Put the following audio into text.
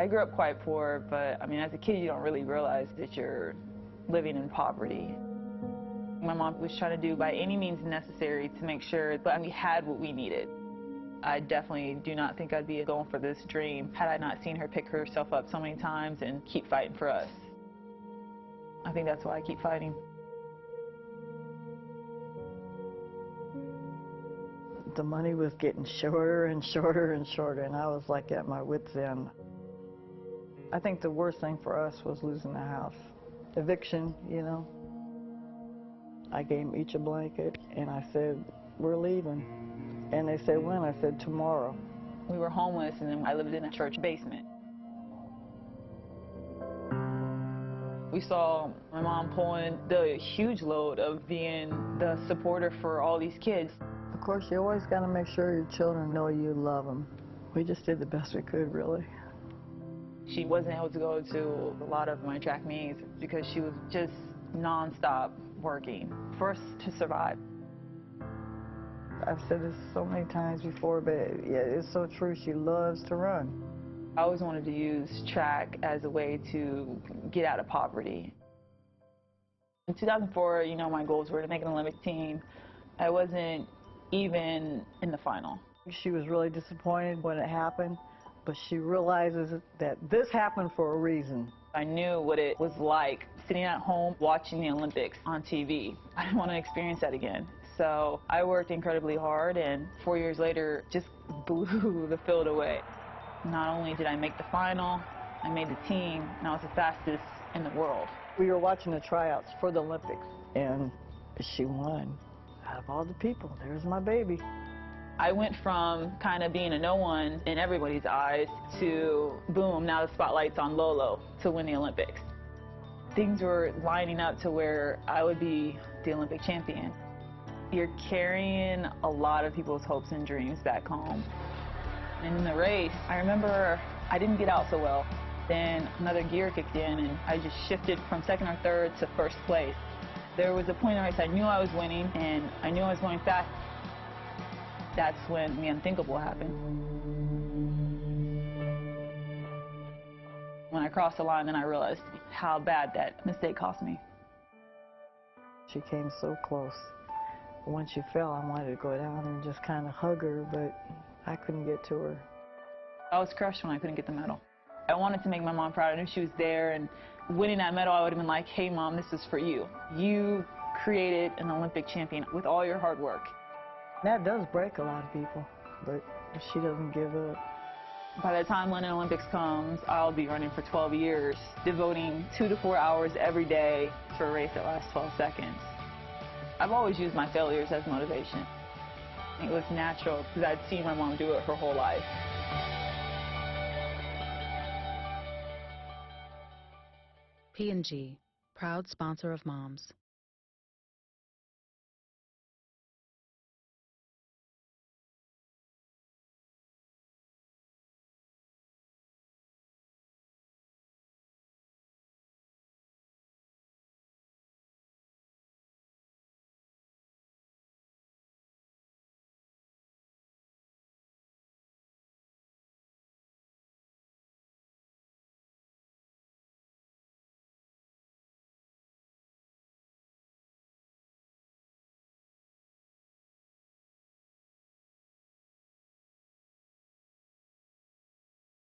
I grew up quite poor, but I mean, as a kid, you don't really realize that you're living in poverty. My mom was trying to do by any means necessary to make sure that we had what we needed. I definitely do not think I'd be going for this dream had I not seen her pick herself up so many times and keep fighting for us. I think that's why I keep fighting. The money was getting shorter and shorter and shorter, and I was like at my wit's end. I think the worst thing for us was losing the house. Eviction, you know. I gave them each a blanket, and I said, we're leaving. And they said, when? I said, tomorrow. We were homeless, and then I lived in a church basement. We saw my mom pulling the huge load of being the supporter for all these kids. Of course, you always got to make sure your children know you love them. We just did the best we could, really. She wasn't able to go to a lot of my track meets because she was just nonstop working for us to survive. I've said this so many times before, but yeah, it's so true. She loves to run. I always wanted to use track as a way to get out of poverty. In 2004, you know, my goals were to make an Olympic team. I wasn't even in the final. She was really disappointed when it happened, but she realizes that this happened for a reason. I knew what it was like sitting at home watching the Olympics on TV. I didn't want to experience that again. So I worked incredibly hard, and 4 years later just blew the field away. Not only did I make the final, I made the team, and I was the fastest in the world. We were watching the tryouts for the Olympics, and she won. Out of all the people, there's my baby. I went from kind of being a no one in everybody's eyes to, boom, now the spotlight's on Lolo to win the Olympics. Things were lining up to where I would be the Olympic champion. You're carrying a lot of people's hopes and dreams back home. And in the race, I remember I didn't get out so well. Then another gear kicked in, and I just shifted from second or third to first place. There was a point in the race I knew I was winning, and I knew I was going fast. That's when the unthinkable happened. When I crossed the line, then I realized how bad that mistake cost me. She came so close. When she fell, I wanted to go down and just kind of hug her, but I couldn't get to her. I was crushed when I couldn't get the medal. I wanted to make my mom proud. I knew she was there, and winning that medal, I would have been like, hey, Mom, this is for you. You created an Olympic champion with all your hard work. That does break a lot of people, but she doesn't give up. By the time London Olympics comes, I'll be running for 12 years, devoting 2 to 4 hours every day for a race that lasts 12 seconds. I've always used my failures as motivation. It was natural because I'd seen my mom do it her whole life. P&G, proud sponsor of moms.